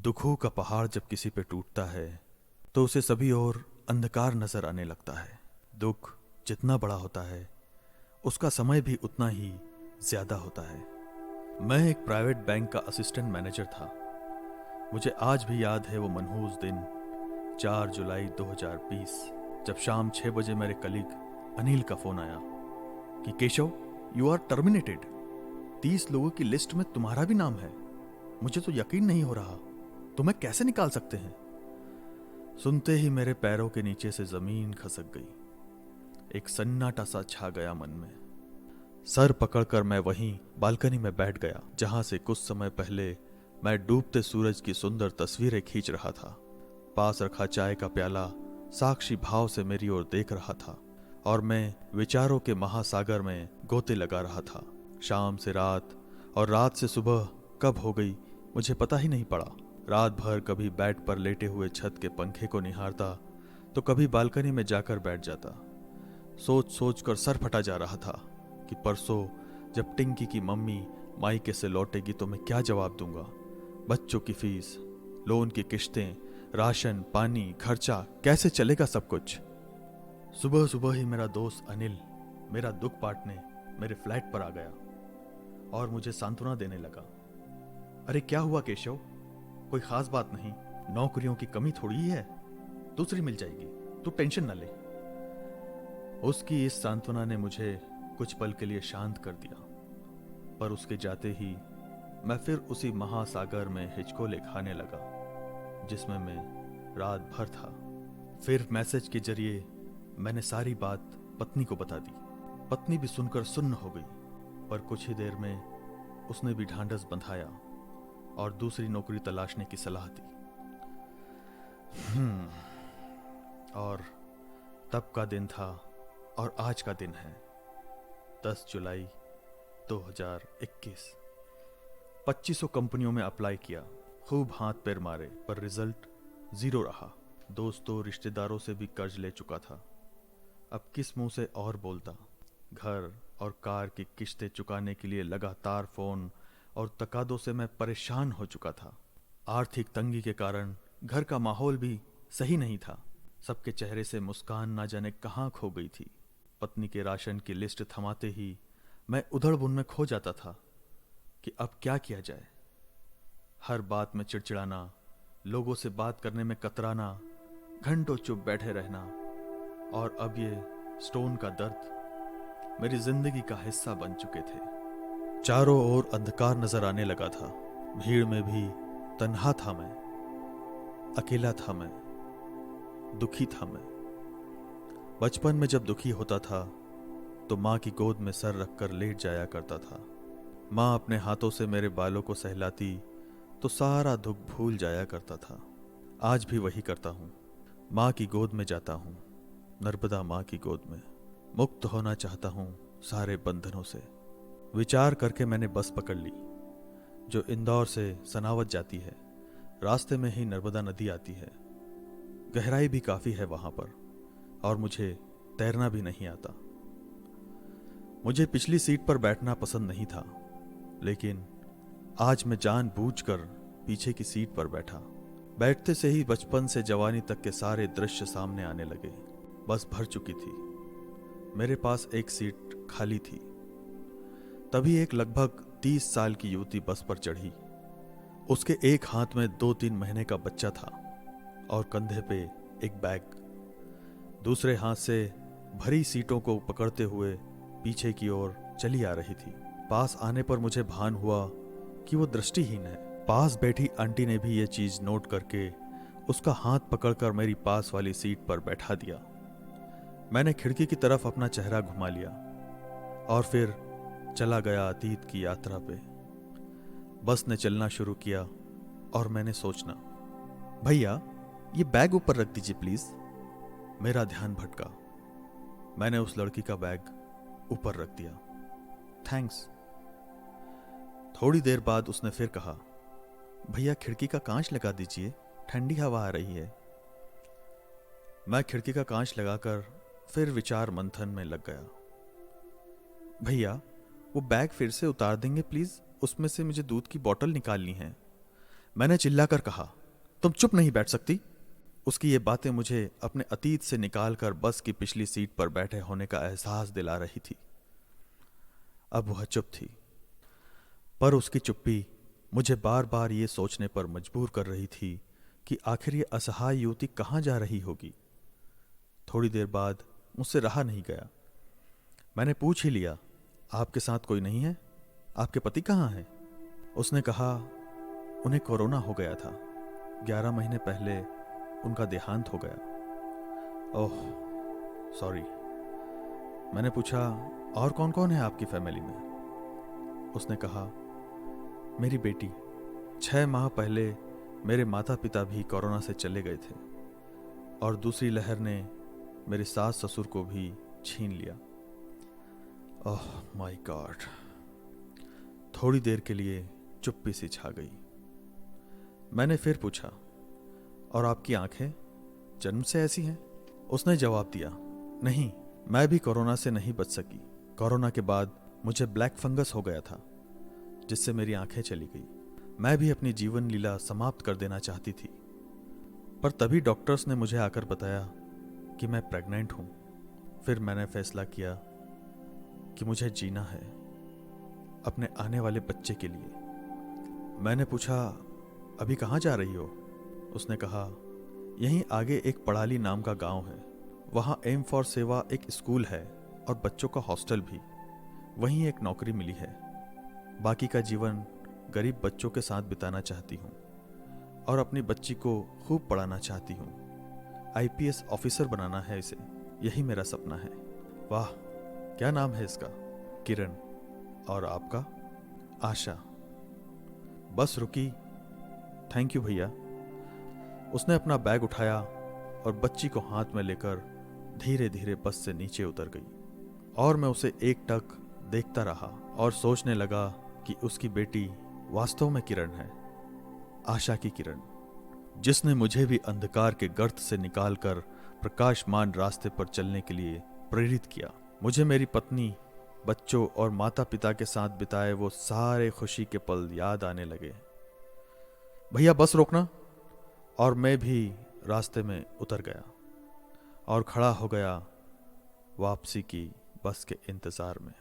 दुखों का पहाड़ जब किसी पे टूटता है तो उसे सभी ओर अंधकार नजर आने लगता है। दुख जितना बड़ा होता है उसका समय भी उतना ही ज्यादा होता है। मैं एक प्राइवेट बैंक का असिस्टेंट मैनेजर था। मुझे आज भी याद है वो मनहूस दिन, 4 जुलाई 2020, जब शाम 6 बजे मेरे कलीग अनिल का फोन आया कि केशव, यू आर टर्मिनेटेड। 30 लोगों की लिस्ट में तुम्हारा भी नाम है। मुझे तो यकीन नहीं हो रहा, तुम्हें कैसे निकाल सकते हैं। सुनते ही मेरे पैरों के नीचे से जमीन खसक गई। एक सन्नाटा सा छा गया मन में। सर पकड़कर मैं वहीं बालकनी में बैठ गया जहां से कुछ समय पहले मैं डूबते सूरज की सुंदर तस्वीरें खींच रहा था। पास रखा चाय का प्याला साक्षी भाव से मेरी ओर देख रहा था और मैं विचारों के महासागर में गोते लगा रहा था। शाम से रात और रात से सुबह कब हो गई मुझे पता ही नहीं पड़ा। रात भर कभी बेड पर लेटे हुए छत के पंखे को निहारता तो कभी बालकनी में जाकर बैठ जाता। सोच सोच कर सर फटा जा रहा था कि परसों जब टिंकी की मम्मी मायके से लौटेगी तो मैं क्या जवाब दूंगा। बच्चों की फीस, लोन की किश्तें, राशन पानी, खर्चा, कैसे चलेगा सब कुछ। सुबह सुबह ही मेरा दोस्त अनिल मेरा दुख बांटने मेरे फ्लैट पर आ गया और मुझे सांत्वना देने लगा। अरे क्या हुआ केशव, कोई खास बात नहीं, नौकरियों की कमी थोड़ी ही है, दूसरी मिल जाएगी, तू टेंशन न ले। उसकी इस सांत्वना ने मुझे कुछ पल के लिए शांत कर दिया, पर उसके जाते ही मैं फिर उसी महासागर में हिचकोले खाने लगा जिसमें मैं रात भर था। फिर मैसेज के जरिए मैंने सारी बात पत्नी को बता दी। पत्नी भी सुनकर सुन्न हो गई, पर कुछ ही देर में उसने भी ढांढस बंधाया और दूसरी नौकरी तलाशने की सलाह दी। और तब का दिन था और आज का दिन है 10 जुलाई 2021। 2500 कंपनियों में अप्लाई किया, खूब हाथ पैर मारे, पर रिजल्ट 0 रहा। दोस्तों रिश्तेदारों से भी कर्ज ले चुका था। अब किस मुंह से और बोलता। घर और कार की किश्तें चुकाने के लिए लगातार फोन और तकादों से मैं परेशान हो चुका था। आर्थिक तंगी के कारण घर का माहौल भी सही नहीं था। सबके चेहरे से मुस्कान ना जाने कहाँ खो गई थी। पत्नी के राशन की लिस्ट थमाते ही मैं उधड़-बुन में खो जाता था कि अब क्या किया जाए। हर बात में चिड़चिड़ाना, लोगों से बात करने में कतराना, घंटों चुप बैठे रहना, और अब ये स्टोन का दर्द मेरी जिंदगी का हिस्सा बन चुके थे। चारों ओर अंधकार नजर आने लगा था। भीड़ में भी तन्हा था मैं, अकेला था मैं, दुखी था मैं। बचपन में जब दुखी होता था तो माँ की गोद में सर रखकर लेट जाया करता था। माँ अपने हाथों से मेरे बालों को सहलाती तो सारा दुख भूल जाया करता था। आज भी वही करता हूँ। माँ की गोद में जाता हूँ, नर्मदा माँ की गोद में। मुक्त होना चाहता हूँ सारे बंधनों से। विचार करके मैंने बस पकड़ ली जो इंदौर से सनावत जाती है। रास्ते में ही नर्मदा नदी आती है। गहराई भी काफी है वहां पर, और मुझे तैरना भी नहीं आता। मुझे पिछली सीट पर बैठना पसंद नहीं था, लेकिन आज मैं जानबूझकर पीछे की सीट पर बैठा। बैठते से ही बचपन से जवानी तक के सारे दृश्य सामने आने लगे। बस भर चुकी थी, मेरे पास एक सीट खाली थी। तभी एक लगभग 30 साल की युवती बस पर चढ़ी। उसके एक हाथ में 2-3 महीने का बच्चा था और कंधे पे एक बैग। दूसरे हाथ से भरी सीटों को पकड़ते हुए पीछे की ओर चली आ रही थी। पास आने पर मुझे भान हुआ कि वो दृष्टिहीन है। पास बैठी आंटी ने भी ये चीज नोट करके उसका हाथ पकड़कर मेरी पास वाली सीट पर बैठा दिया। मैंने खिड़की की तरफ अपना चेहरा घुमा लिया और फिर चला गया अतीत की यात्रा पे। बस ने चलना शुरू किया और मैंने सोचना, भैया ये बैग ऊपर रख दीजिए प्लीज। मेरा ध्यान भटका। मैंने उस लड़की का बैग ऊपर रख दिया। थैंक्स। थोड़ी देर बाद उसने फिर कहा, भैया खिड़की का कांच लगा दीजिए, ठंडी हवा आ रही है। मैं खिड़की का कांच लगाकर फिर विचार मंथन में लग गया। भैया वो बैग फिर से उतार देंगे प्लीज, उसमें से मुझे दूध की बोतल निकालनी है। मैंने चिल्लाकर कहा, तुम चुप नहीं बैठ सकती? उसकी ये बातें मुझे अपने अतीत से निकालकर बस की पिछली सीट पर बैठे होने का एहसास दिला रही थी। अब वह चुप थी, पर उसकी चुप्पी मुझे बार बार ये सोचने पर मजबूर कर रही थी कि आखिर ये असहाय युवती कहाँ जा रही होगी। थोड़ी देर बाद मुझसे रहा नहीं गया। मैंने पूछ ही लिया, आपके साथ कोई नहीं है? आपके पति कहाँ हैं? उसने कहा, उन्हें कोरोना हो गया था। 11 महीने पहले उनका देहांत हो गया। Oh sorry. मैंने पूछा, और कौन कौन है आपकी फैमिली में? उसने कहा, मेरी बेटी। 6 माह पहले मेरे माता पिता भी कोरोना से चले गए थे और दूसरी लहर ने मेरे सास ससुर को भी छीन लिया। Oh my God. थोड़ी देर के लिए चुप्पी सी छा गई। मैंने फिर पूछा, और आपकी आंखें जन्म से ऐसी हैं? उसने जवाब दिया, नहीं, मैं भी कोरोना से नहीं बच सकी। कोरोना के बाद मुझे ब्लैक फंगस हो गया था, जिससे मेरी आंखें चली गई। मैं भी अपनी जीवन लीला समाप्त कर देना चाहती थी, पर तभी डॉक्टर्स ने मुझे आकर बताया कि मैं प्रेग्नेंट हूं। फिर मैंने फैसला किया कि मुझे जीना है अपने आने वाले बच्चे के लिए। मैंने पूछा, अभी कहाँ जा रही हो? उसने कहा, यहीं आगे एक पड़ाली नाम का गांव है, वहाँ एम फॉर सेवा एक स्कूल है और बच्चों का हॉस्टल भी। वहीं एक नौकरी मिली है। बाकी का जीवन गरीब बच्चों के साथ बिताना चाहती हूँ और अपनी बच्ची को खूब पढ़ाना चाहती हूँ। आईपीएस ऑफिसर बनाना है इसे, यही मेरा सपना है। वाह, क्या नाम है इसका? किरण। और आपका? आशा। बस रुकी। थैंक यू भैया। उसने अपना बैग उठाया और बच्ची को हाथ में लेकर धीरे धीरे बस से नीचे उतर गई और मैं उसे एकटक देखता रहा और सोचने लगा कि उसकी बेटी वास्तव में किरण है, आशा की किरण, जिसने मुझे भी अंधकार के गर्त से निकालकर प्रकाशमान रास्ते पर चलने के लिए प्रेरित किया। मुझे मेरी पत्नी, बच्चों और माता पिता के साथ बिताए वो सारे खुशी के पल याद आने लगे। भैया बस रोकना। और मैं भी रास्ते में उतर गया और खड़ा हो गया वापसी की बस के इंतजार में।